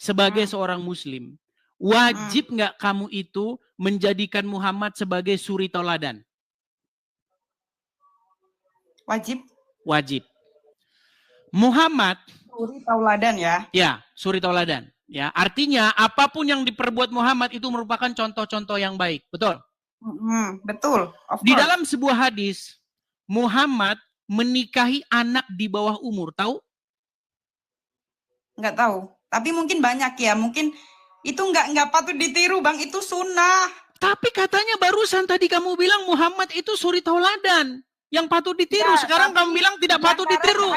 sebagai seorang muslim, wajib nggak kamu itu menjadikan Muhammad sebagai suri tauladan? Wajib. Wajib. Muhammad Suri tauladan ya. Ya, suri tauladan. Ya, artinya apapun yang diperbuat Muhammad itu merupakan contoh-contoh yang baik. Betul? Betul. Di dalam sebuah hadis, Muhammad menikahi anak di bawah umur. Tahu? Nggak tahu. Tapi mungkin banyak ya. Mungkin itu nggak patut ditiru, Bang. Itu sunnah. Tapi katanya barusan tadi kamu bilang Muhammad itu suri tauladan yang patut ditiru. Ya, sekarang kamu bilang tidak patut ditiru.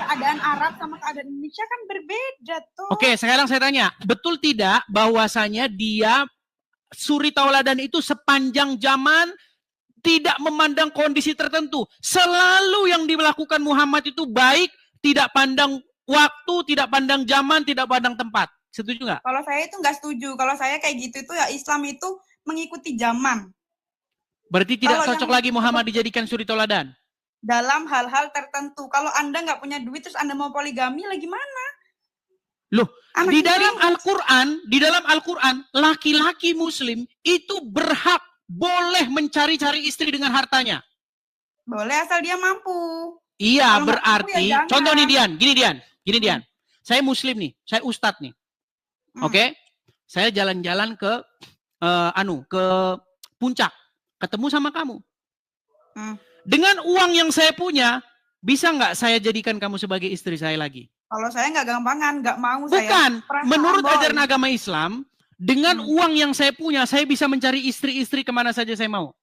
Keadaan Arab sama keadaan Indonesia kan berbeda tuh. Oke, sekarang saya tanya, betul tidak bahwasanya dia suri tauladan itu sepanjang zaman tidak memandang kondisi tertentu. Selalu yang dilakukan Muhammad itu baik, tidak pandang waktu, tidak pandang zaman, tidak pandang tempat. Setuju nggak? Kalau saya itu nggak setuju. Kalau saya kayak gitu itu ya Islam itu mengikuti zaman. Berarti tidak cocok lagi Muhammad dijadikan suri tauladan? Dalam hal-hal tertentu. Kalau Anda nggak punya duit terus Anda mau poligami lah gimana? Loh, di dalam Al-Quran, laki-laki muslim itu berhak boleh mencari-cari istri dengan hartanya. Boleh asal dia mampu. Iya, kalau berarti, ya contoh nih gini Dian. Saya muslim nih, saya ustadz nih. Oke? Saya jalan-jalan ke ke puncak, ketemu sama kamu. Dengan uang yang saya punya, bisa nggak saya jadikan kamu sebagai istri saya lagi? Kalau saya nggak gampangan, nggak mau. Bukan, menurut ajaran agama Islam, dengan uang yang saya punya, saya bisa mencari istri-istri kemana saja saya mau.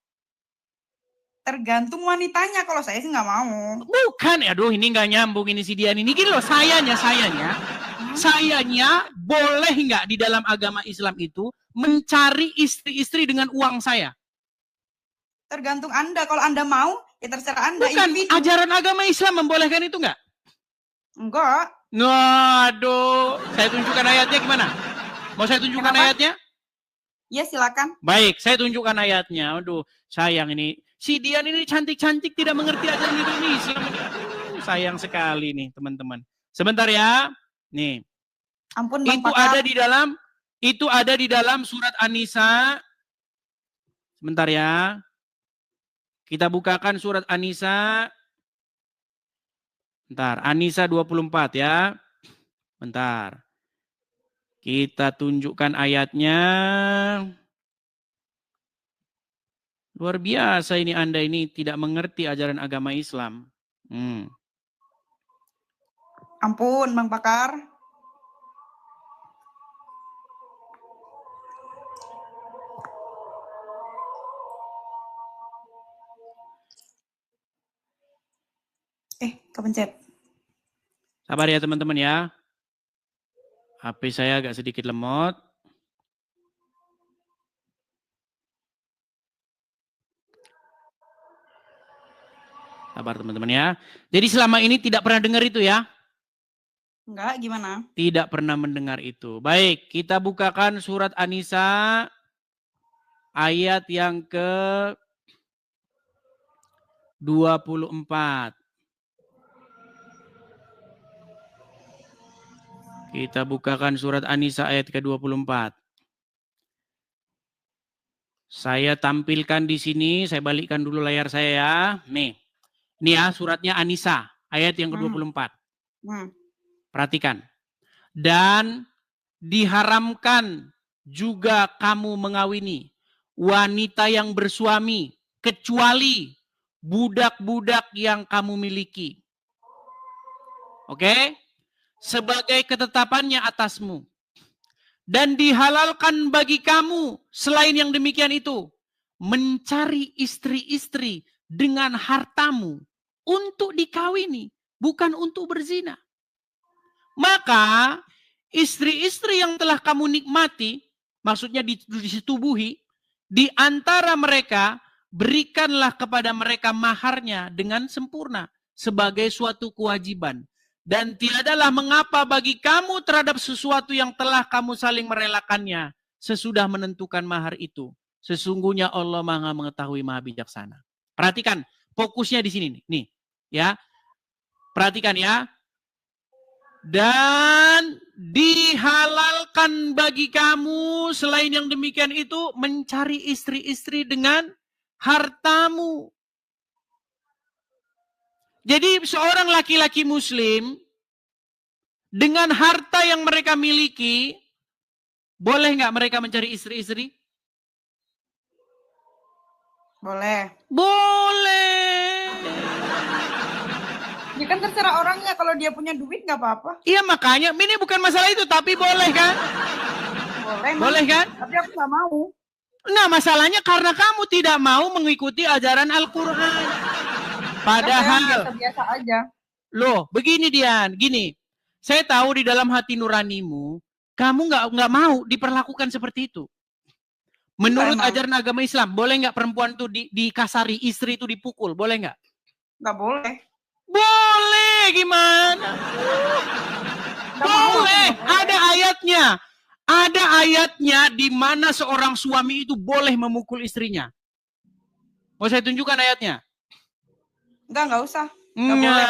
Tergantung wanitanya, kalau saya sih nggak mau. Bukan, aduh ini nggak nyambung ini si Dian ini. Gini loh, sayanya boleh nggak di dalam agama Islam itu mencari istri-istri dengan uang saya? Tergantung Anda, kalau Anda mau, ya terserah Anda. Bukan, ajaran agama Islam membolehkan itu nggak? Enggak. Aduh, saya tunjukkan ayatnya gimana? Mau saya tunjukkan ayatnya? Ya silakan. Baik, saya tunjukkan ayatnya. Aduh, sayang ini. Si Dian ini cantik-cantik tidak mengerti ajaran Indonesia. Aduh, sayang sekali nih teman-teman. Sebentar ya. Nih. Ampun Bang Itu Pakar. ada di dalam surat An-Nisa. Sebentar ya. Kita bukakan surat An-Nisa. Bentar, An-Nisa 24 ya. Bentar. Kita tunjukkan ayatnya. Luar biasa ini Anda ini tidak mengerti ajaran agama Islam. Ampun Bang Pakar. Kepencet. Sabar ya teman-teman ya. HP saya agak sedikit lemot. Sabar teman-teman ya. Jadi selama ini tidak pernah dengar itu ya? Enggak, gimana? Tidak pernah mendengar itu. Baik, kita bukakan surat An-Nisa ayat yang ke 24. Kita bukakan surat An-Nisa ayat ke-24. Saya tampilkan di sini, saya balikkan dulu layar saya ya. Nih, ini ya suratnya An-Nisa ayat yang ke-24. Perhatikan. Dan diharamkan juga kamu mengawini wanita yang bersuami kecuali budak-budak yang kamu miliki. Oke? Sebagai ketetapannya atasmu. Dan dihalalkan bagi kamu selain yang demikian itu mencari istri-istri dengan hartamu untuk dikawini, bukan untuk berzina. Maka istri-istri yang telah kamu nikmati, maksudnya disetubuhi, di antara mereka berikanlah kepada mereka maharnya dengan sempurna sebagai suatu kewajiban. Dan tiadalah mengapa bagi kamu terhadap sesuatu yang telah kamu saling merelakannya sesudah menentukan mahar itu. Sesungguhnya Allah Maha mengetahui, Maha bijaksana. Perhatikan, fokusnya di sini nih, ya. Perhatikan ya. Dan dihalalkan bagi kamu selain yang demikian itu mencari istri-istri dengan hartamu. Jadi seorang laki-laki muslim dengan harta yang mereka miliki, boleh nggak mereka mencari istri-istri? Boleh. Boleh. Ya kan terserah orangnya, kalau dia punya duit nggak apa-apa. Iya makanya, ini bukan masalah itu, tapi boleh kan? Boleh, Boleh kan? tapi aku nggak mau. Nah masalahnya karena kamu tidak mau mengikuti ajaran Al-Quran. Padahal, biasa aja. loh begini Dian, gini. Saya tahu di dalam hati nuranimu, kamu nggak mau diperlakukan seperti itu. Menurut ajaran agama Islam, boleh nggak perempuan itu dikasari, istri itu dipukul, boleh nggak? Nggak boleh. Boleh, gimana? Boleh, ada ayatnya. Ada ayatnya di mana seorang suami itu boleh memukul istrinya. Mau saya tunjukkan ayatnya? Nggak usah. Boleh.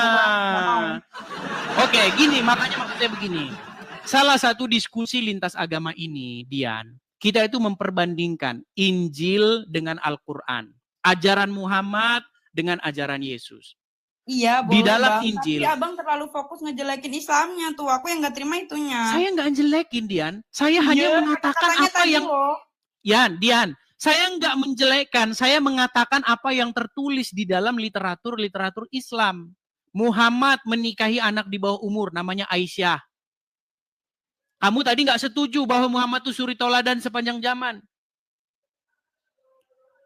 Oke, gini, makanya maksud saya begini. Salah satu diskusi lintas agama ini, Dian, kita itu memperbandingkan Injil dengan Al-Quran. Ajaran Muhammad dengan ajaran Yesus. Iya, boleh, di dalam Bang. Injil. Tapi abang terlalu fokus ngejelekin Islamnya tuh. Aku yang nggak terima itunya. Saya nggak ngejelekin, Dian. Saya hanya mengatakan apa yang... Dian, saya nggak menjelekkan. Saya mengatakan apa yang tertulis di dalam literatur Islam. Muhammad menikahi anak di bawah umur, namanya Aisyah. Kamu tadi nggak setuju bahwa Muhammad itu suri toladan sepanjang zaman?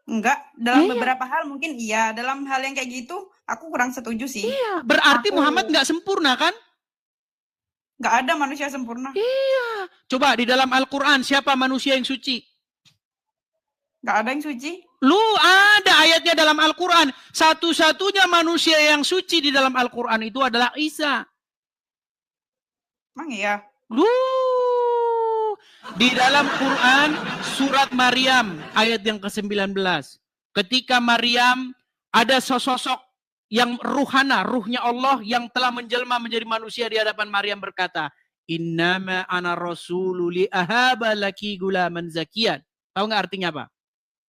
Enggak, dalam beberapa hal mungkin iya. Dalam hal yang kayak gitu, aku kurang setuju sih. Iya, berarti Muhammad nggak sempurna kan? Nggak ada manusia sempurna. Iya. Coba di dalam Al-Quran, siapa manusia yang suci? Nggak ada yang suci. Lu ada ayatnya dalam Al-Quran. Satu-satunya manusia yang suci di dalam Al-Quran itu adalah Isa. Emang iya? Di dalam Quran surat Maryam ayat yang ke-19. Ketika Maryam ada sosok yang ruhana, ruhnya Allah yang telah menjelma menjadi manusia di hadapan Maryam berkata, "Innama ana rasulu li ahaba laki gulaman zakiyan." Tahu nggak artinya apa?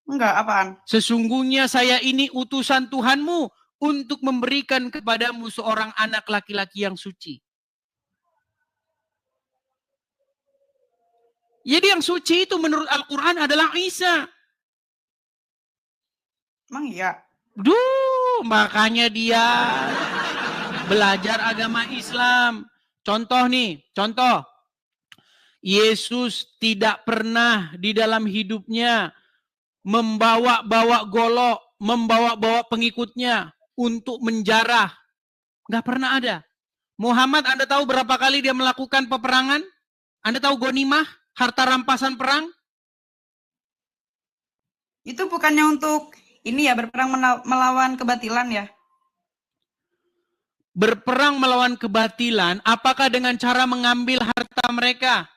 Enggak, apaan? Sesungguhnya saya ini utusan Tuhanmu untuk memberikan kepadamu seorang anak laki-laki yang suci. Jadi yang suci itu menurut Al-Quran adalah Isa. Emang iya? Makanya dia belajar agama Islam. Contoh. Yesus tidak pernah di dalam hidupnya membawa-bawa golok, membawa-bawa pengikutnya untuk menjarah. Nggak pernah ada. Muhammad, Anda tahu berapa kali dia melakukan peperangan? Anda tahu ghanimah? Harta rampasan perang? Itu bukannya untuk ini ya, berperang melawan kebatilan ya? Berperang melawan kebatilan, apakah dengan cara mengambil harta mereka?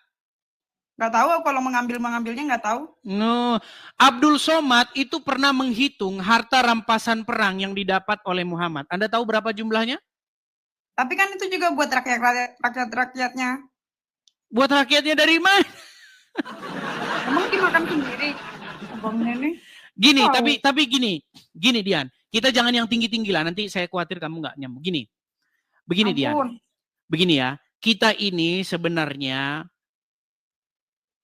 Nggak tahu, kalau mengambilnya nggak tahu. No. Abdul Somad itu pernah menghitung harta rampasan perang yang didapat oleh Muhammad. Anda tahu berapa jumlahnya? Tapi kan itu juga buat rakyat-rakyatnya. Buat rakyatnya dari mana? Emang dimakan sendiri? Abangnya nih. Gini, tapi gini Dian, kita jangan yang tinggi-tinggi lah, nanti saya khawatir kamu nggak nyambung. Begini Dian, begini ya, kita ini sebenarnya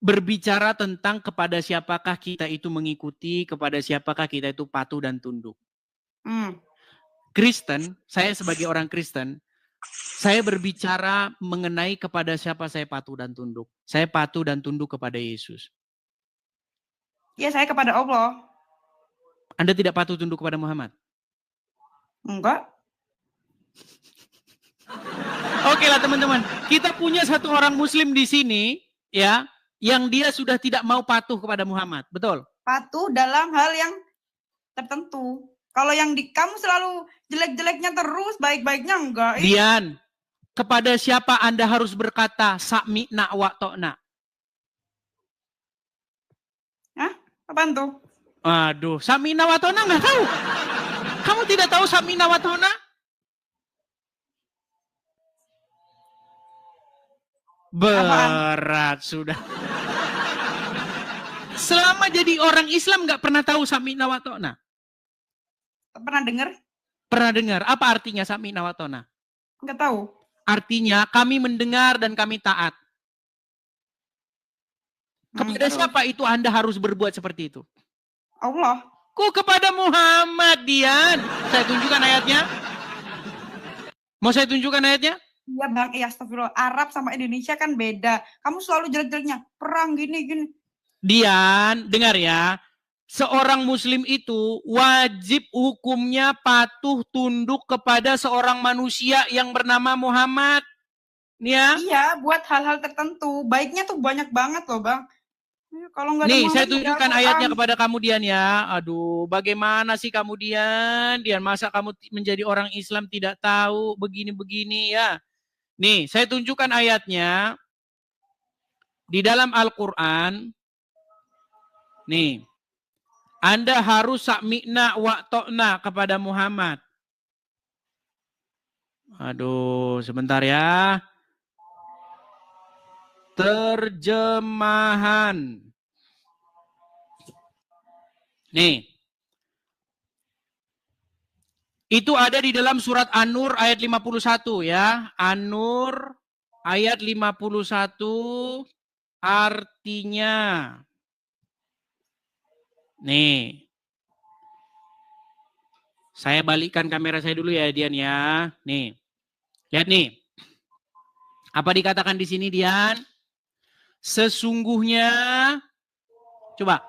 berbicara tentang kepada siapakah kita itu mengikuti, kepada siapakah kita itu patuh dan tunduk. Kristen, saya sebagai orang Kristen, saya berbicara mengenai kepada siapa saya patuh dan tunduk. Saya patuh dan tunduk kepada Yesus. Ya, saya kepada Allah. Anda tidak patuh tunduk kepada Muhammad? Enggak. Oke lah teman-teman. Kita punya satu orang muslim di sini, ya, yang dia sudah tidak mau patuh kepada Muhammad. Betul? Patuh dalam hal yang tertentu. Kalau yang kamu selalu jelek-jeleknya terus, baik-baiknya enggak. Dian, kepada siapa Anda harus berkata sami'na wa ta'na? Hah? Apaan tuh? Aduh, sami'na wa ta'na nggak tahu. Kamu tidak tahu sami'na wa ta'na? Berat sudah. Selama jadi orang Islam nggak pernah tahu sami'na wa ta'na. Pernah dengar? Pernah dengar? Apa artinya sami'na wa ta'na? Enggak tahu. Artinya kami mendengar dan kami taat. Kepada Terus. siapa itu Anda harus berbuat seperti itu? Allah. Kok kepada Muhammad, Dian? Saya tunjukkan ayatnya. Mau saya tunjukkan ayatnya? Iya Bang, iya astagfirullah. Arab sama Indonesia kan beda. Kamu selalu jelek-jeleknya perang gini. Dian, dengar ya. Seorang muslim itu wajib hukumnya patuh tunduk kepada seorang manusia yang bernama Muhammad. Ya. Iya, buat hal-hal tertentu. Baiknya tuh banyak banget loh Bang. Kalau nggak ada Nih, Muhammad, saya tunjukkan ayatnya kepada kamu Dian ya. Aduh, bagaimana sih kamu Dian? Dian, masa kamu menjadi orang Islam tidak tahu begini-begini ya? Nih, saya tunjukkan ayatnya di dalam Al-Quran. Nih, Anda harus sami'na wa ta'na kepada Muhammad. Aduh, sebentar ya. Terjemahan. Nih. Itu ada di dalam surat An-Nur ayat 51 ya. An-Nur ayat 51 artinya. Nih. Saya balikkan kamera saya dulu ya Dian ya. Nih. Lihat nih. Apa dikatakan di sini Dian? Sesungguhnya. Coba.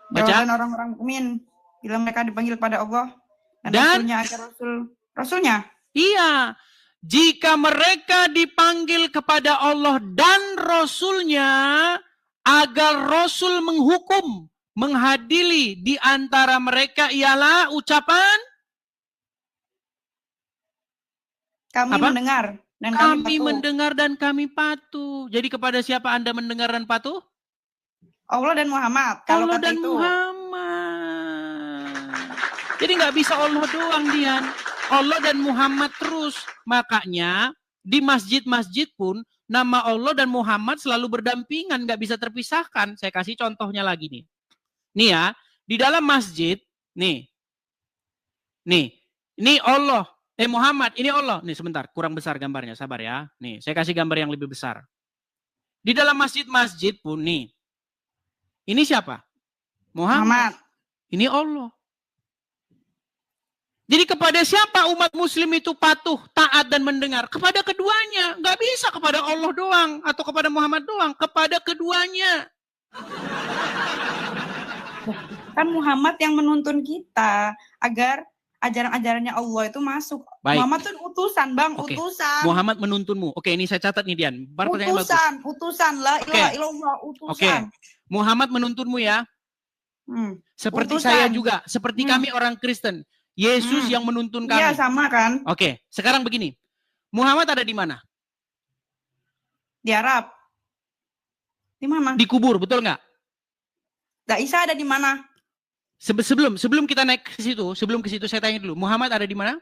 Baca. Jawaban orang-orang mukmin bila mereka dipanggil pada Allah dan Rasulnya agar Rasulnya. Iya. Jika mereka dipanggil kepada Allah dan Rasulnya agar Rasul menghukum, menghadili di antara mereka ialah ucapan kami apa? Mendengar dan kami mendengar dan kami patuh. Jadi kepada siapa Anda mendengar dan patuh? Allah dan Muhammad. Allah dan itu. Muhammad. Jadi nggak bisa Allah doang Dian. Allah dan Muhammad terus. Makanya di masjid-masjid pun nama Allah dan Muhammad selalu berdampingan, nggak bisa terpisahkan. Saya kasih contohnya lagi nih. Nih ya, di dalam masjid, nih, ini Allah, Muhammad, ini Allah. Nih sebentar, kurang besar gambarnya, sabar ya. Nih, saya kasih gambar yang lebih besar. Di dalam masjid-masjid pun nih, ini siapa? Muhammad. Ini Allah. Jadi kepada siapa umat muslim itu patuh, taat dan mendengar? Kepada keduanya. Nggak bisa kepada Allah doang atau kepada Muhammad doang. Kepada keduanya. Kan Muhammad yang menuntun kita agar ajaran-ajarannya Allah itu masuk. Baik. Muhammad itu utusan, Bang, utusan. Muhammad menuntunmu. Oke, ini saya catat nih Dian. Utusan la ilaha illallah, utusan. Muhammad menuntunmu ya. Seperti utusan. Saya juga, seperti kami orang Kristen. Yesus yang menuntun kami. Iya, sama kan? Oke, sekarang begini. Muhammad ada di mana? Di Arab. Di mana? Di kubur, betul nggak? Nggak Isa ada di mana? Sebelum kita naik ke situ, sebelum ke situ saya tanya dulu. Muhammad ada di mana?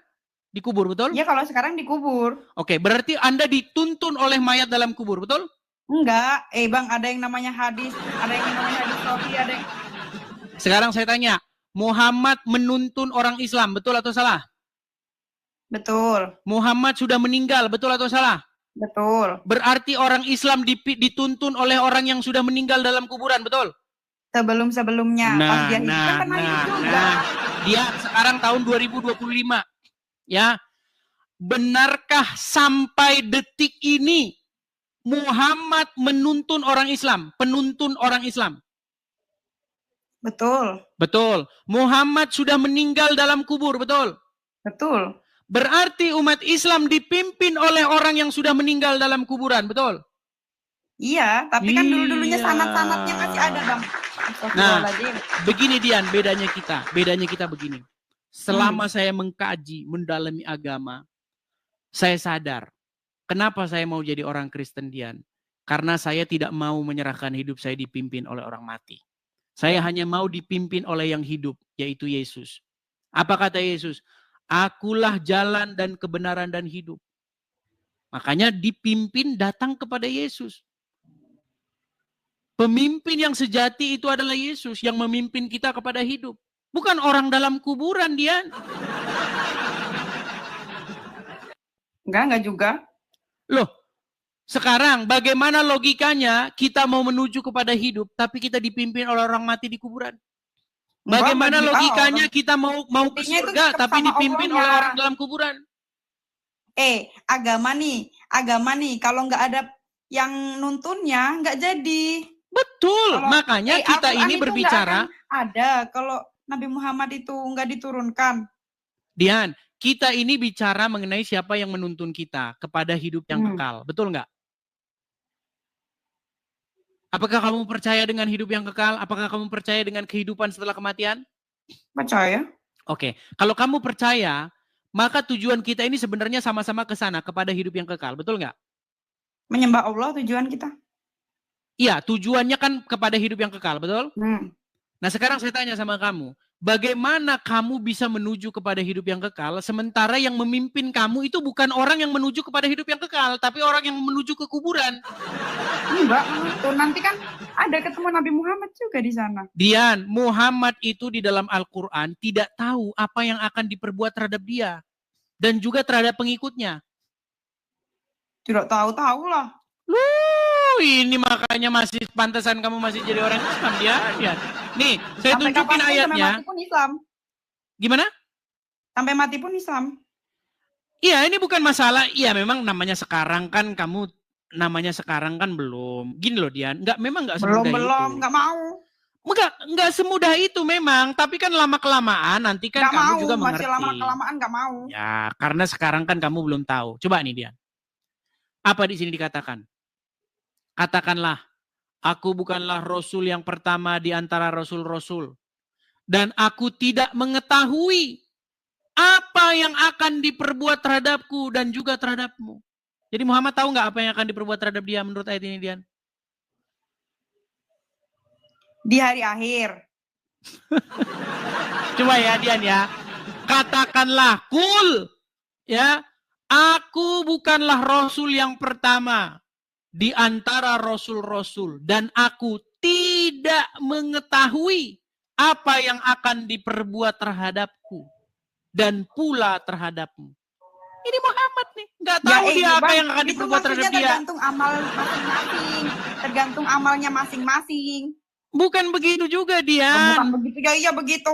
Di kubur, betul? Iya, kalau sekarang di kubur. Oke, berarti Anda dituntun oleh mayat dalam kubur, betul? Enggak. Bang, ada yang namanya hadis, ada yang namanya hadis sofi, ada yang... Sekarang saya tanya, Muhammad menuntun orang Islam, betul atau salah? Betul. Muhammad sudah meninggal, betul atau salah? Betul. Berarti orang Islam dituntun oleh orang yang sudah meninggal dalam kuburan, betul? Sebelum-sebelumnya. Pas dia hidup kan juga. Dia sekarang tahun 2025. Ya. Benarkah sampai detik ini Muhammad menuntun orang Islam, penuntun orang Islam? Betul. Betul. Muhammad sudah meninggal dalam kubur, betul? Betul. Berarti umat Islam dipimpin oleh orang yang sudah meninggal dalam kuburan, betul? Iya, tapi kan dulu-dulunya sanad-sanadnya masih ada, Bang. Nah, begini Dian, bedanya kita begini. Selama saya mengkaji, mendalami agama, saya sadar, kenapa saya mau jadi orang Kristen Dian? Karena saya tidak mau menyerahkan hidup saya dipimpin oleh orang mati. Saya hanya mau dipimpin oleh yang hidup, yaitu Yesus. Apa kata Yesus? Akulah jalan dan kebenaran dan hidup. Makanya dipimpin datang kepada Yesus. Pemimpin yang sejati itu adalah Yesus yang memimpin kita kepada hidup. Bukan orang dalam kuburan dia. Enggak juga. Loh, sekarang bagaimana logikanya kita mau menuju kepada hidup tapi kita dipimpin oleh orang mati di kuburan? Bagaimana logikanya kita mau ke surga tapi dipimpin oleh orang dalam kuburan? Agama nih kalau nggak ada yang nuntunnya nggak jadi. Betul, makanya kita ini berbicara. Ada kalau Nabi Muhammad itu nggak diturunkan. Dian, kita ini bicara mengenai siapa yang menuntun kita kepada hidup yang kekal. Betul nggak? Apakah kamu percaya dengan hidup yang kekal? Apakah kamu percaya dengan kehidupan setelah kematian? Percaya. Oke, kalau kamu percaya, maka tujuan kita ini sebenarnya sama-sama ke sana, kepada hidup yang kekal. Betul nggak? Menyembah Allah tujuan kita. Iya, tujuannya kan kepada hidup yang kekal, betul? Nah, sekarang saya tanya sama kamu, bagaimana kamu bisa menuju kepada hidup yang kekal, sementara yang memimpin kamu itu bukan orang yang menuju kepada hidup yang kekal, tapi orang yang menuju ke kuburan? Enggak, nanti kan ada ketemu Nabi Muhammad juga di sana. Dian, Muhammad itu di dalam Al-Quran tidak tahu apa yang akan diperbuat terhadap dia, dan juga terhadap pengikutnya. Tidak tahu lah. Ini makanya masih pantasan kamu masih jadi orang Islam dia. Nih, saya tunjukin ayatnya. Sampai mati pun Islam. Gimana? Sampai mati pun Islam. Iya, ini bukan masalah. Iya, memang namanya sekarang kan kamu namanya sekarang kan belum. Gini loh Dian, memang nggak semudah itu. Belum, nggak mau. Nggak semudah itu memang, tapi kan lama kelamaan nanti kan kamu juga mengerti. Masih lama kelamaan nggak mau. Ya, karena sekarang kan kamu belum tahu. Coba nih Dian. Apa di sini dikatakan? Katakanlah, aku bukanlah Rasul yang pertama di antara Rasul-Rasul. Dan aku tidak mengetahui apa yang akan diperbuat terhadapku dan juga terhadapmu. Jadi Muhammad tahu nggak apa yang akan diperbuat terhadap dia menurut ayat ini, Dian? Di hari akhir. Coba ya, Dian ya. Katakanlah, kul. Ya, aku bukanlah Rasul yang pertama di antara Rasul-Rasul. Dan aku tidak mengetahui apa yang akan diperbuat terhadapku. Dan pula terhadapmu. Ini Muhammad nih. Nggak tahu dia apa yang akan diperbuat terhadap dia. Tergantung amal masing-masing. Tergantung amalnya masing-masing. Bukan begitu juga dia. Bukan begitu, ya iya begitu.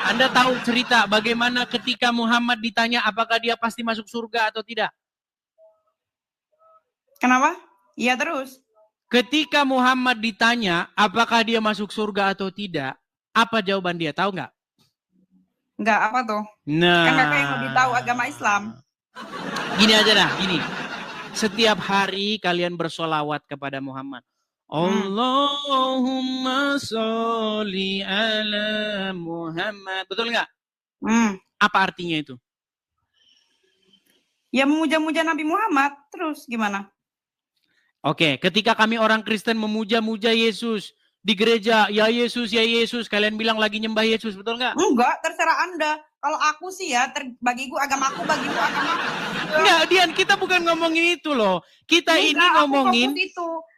Anda tahu cerita bagaimana ketika Muhammad ditanya apakah dia pasti masuk surga atau tidak? Kenapa? Iya terus. Ketika Muhammad ditanya apakah dia masuk surga atau tidak, apa jawaban dia? Tahu nggak? Nggak, apa tuh? Nah. Kan kakak yang lebih tahu agama Islam. Gini aja dah, gini. Setiap hari kalian bersolawat kepada Muhammad. Allahumma sholli ala Muhammad. Betul nggak? Apa artinya itu? Ya memuja-muja Nabi Muhammad. Terus gimana? Oke, ketika kami orang Kristen memuja-muja Yesus di gereja, ya Yesus, kalian bilang lagi nyembah Yesus, betul nggak? Enggak, terserah Anda. Kalau aku sih ya, bagiku agamaku, bagiku agamaku. Enggak, Dian, kita bukan ngomongin itu loh. Kita ini ngomongin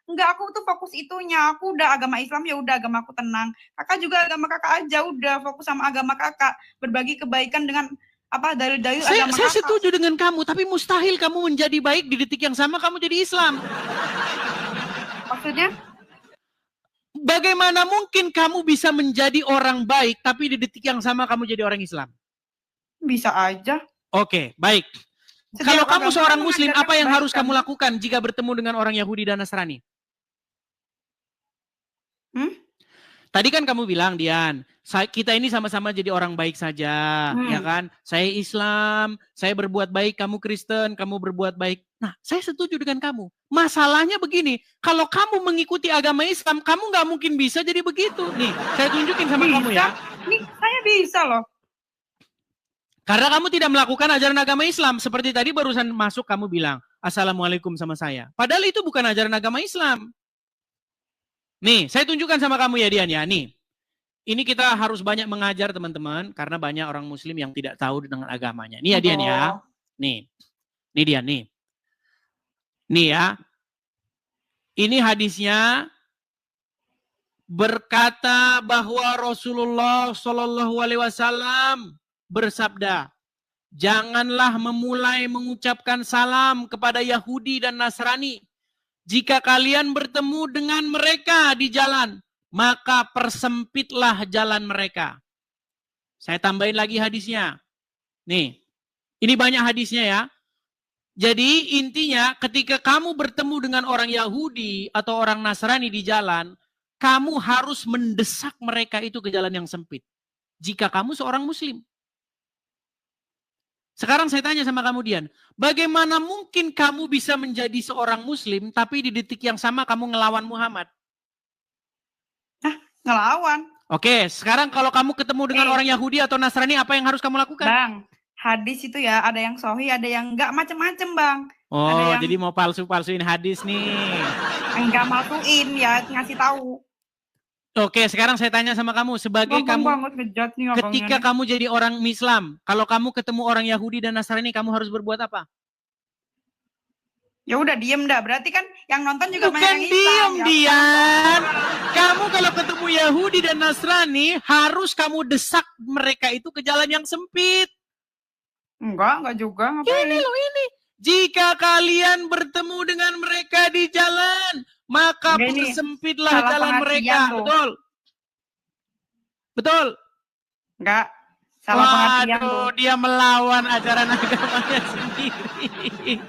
Enggak, aku tuh fokus itunya. Aku udah agama Islam, ya udah agamaku tenang. Kakak juga agama kakak aja, udah fokus sama agama kakak. Berbagi kebaikan dengan dalil-dalil agama kakak. Saya setuju dengan kamu, tapi mustahil kamu menjadi baik di detik yang sama kamu jadi Islam. Maksudnya? Bagaimana mungkin kamu bisa menjadi orang baik, tapi di detik yang sama kamu jadi orang Islam? Bisa aja. Oke, baik. Kalau kamu seorang Muslim, apa yang harus kamu lakukan jika bertemu dengan orang Yahudi dan Nasrani? Tadi kan kamu bilang, Dian, kita ini sama-sama jadi orang baik saja, ya kan? Saya Islam, saya berbuat baik, kamu Kristen, kamu berbuat baik. Nah, saya setuju dengan kamu. Masalahnya begini, kalau kamu mengikuti agama Islam, kamu nggak mungkin bisa jadi begitu. Nih, saya tunjukin sama kamu ya. Nih, saya bisa loh. Karena kamu tidak melakukan ajaran agama Islam. Seperti tadi barusan masuk kamu bilang, Assalamualaikum sama saya. Padahal itu bukan ajaran agama Islam. Nih, saya tunjukkan sama kamu ya Dian ya. Nih, ini kita harus banyak mengajar teman-teman. Karena banyak orang Muslim yang tidak tahu dengan agamanya. Nih ya Dian ya. Nih dia nih. Nih ya. Ini hadisnya berkata bahwa Rasulullah Shallallahu Alaihi Wasallam bersabda, janganlah memulai mengucapkan salam kepada Yahudi dan Nasrani. Jika kalian bertemu dengan mereka di jalan, maka persempitlah jalan mereka. Saya tambahin lagi hadisnya. Nih, ini banyak hadisnya ya. Jadi intinya ketika kamu bertemu dengan orang Yahudi atau orang Nasrani di jalan, kamu harus mendesak mereka itu ke jalan yang sempit. Jika kamu seorang Muslim. Sekarang saya tanya sama kamu Dian, bagaimana mungkin kamu bisa menjadi seorang Muslim tapi di detik yang sama kamu ngelawan Muhammad? Ngelawan. Oke, sekarang kalau kamu ketemu dengan orang Yahudi atau Nasrani, apa yang harus kamu lakukan? Bang, hadis itu ya ada yang sahih, ada yang enggak, macem-macem Bang. Oh, ada yang... jadi mau palsu-palsuin hadis nih. Enggak palsuin ya, ngasih tahu. Oke, sekarang saya tanya sama kamu, sebagai Bang, kamu nih, ketika kamu jadi orang Islam, kalau kamu ketemu orang Yahudi dan Nasrani, kamu harus berbuat apa? Ya udah diem dah, berarti kan yang nonton juga bukan banyak yang Islam. Diem, ya, Dian. Kamu kalau ketemu Yahudi dan Nasrani, harus kamu desak mereka itu ke jalan yang sempit. Enggak juga. Ngapain? Ini loh ini. Jika kalian bertemu dengan mereka di jalan, maka persempitlah jalan mereka. Tuh. Betul? Betul? Enggak. Salah pengertian tuh. Dia melawan ajaran agamanya sendiri.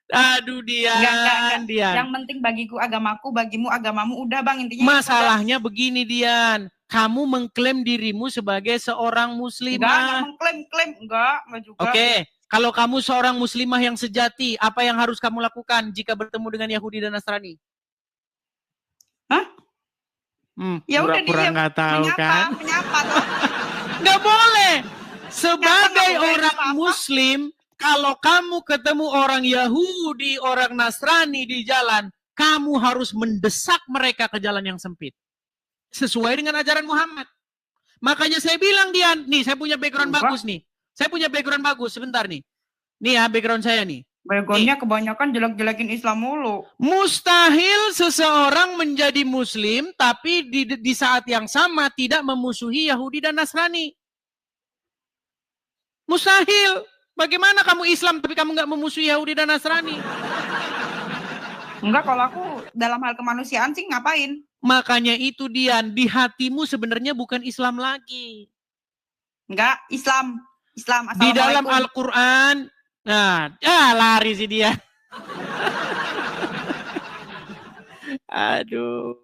Aduh Dian. Yang penting bagiku agamaku, bagimu agamamu. Udah Bang, intinya. Masalahnya begini Dian. Kamu mengklaim dirimu sebagai seorang muslimah. Enggak mengklaim. Enggak juga. Oke. Kalau kamu seorang muslimah yang sejati, apa yang harus kamu lakukan jika bertemu dengan Yahudi dan Nasrani? Hah? Ya udah dia nggak tahu kan? Menyapa tuh. Nggak boleh. Sebagai orang Muslim, kalau kamu ketemu orang Yahudi, orang Nasrani di jalan, kamu harus mendesak mereka ke jalan yang sempit. Sesuai dengan ajaran Muhammad. Makanya saya bilang Dian, nih saya punya background bagus nih. Saya punya background bagus, sebentar nih. Nih ya background saya nih. Backgroundnya kebanyakan jelek-jelekin Islam mulu. Mustahil seseorang menjadi Muslim, tapi di saat yang sama tidak memusuhi Yahudi dan Nasrani. Mustahil. Bagaimana kamu Islam tapi kamu nggak memusuhi Yahudi dan Nasrani? Enggak, kalau aku dalam hal kemanusiaan sih ngapain? Makanya itu Dian, di hatimu sebenarnya bukan Islam lagi. Enggak, Islam. Di dalam Al-Quran, nah, lari sih dia. Aduh.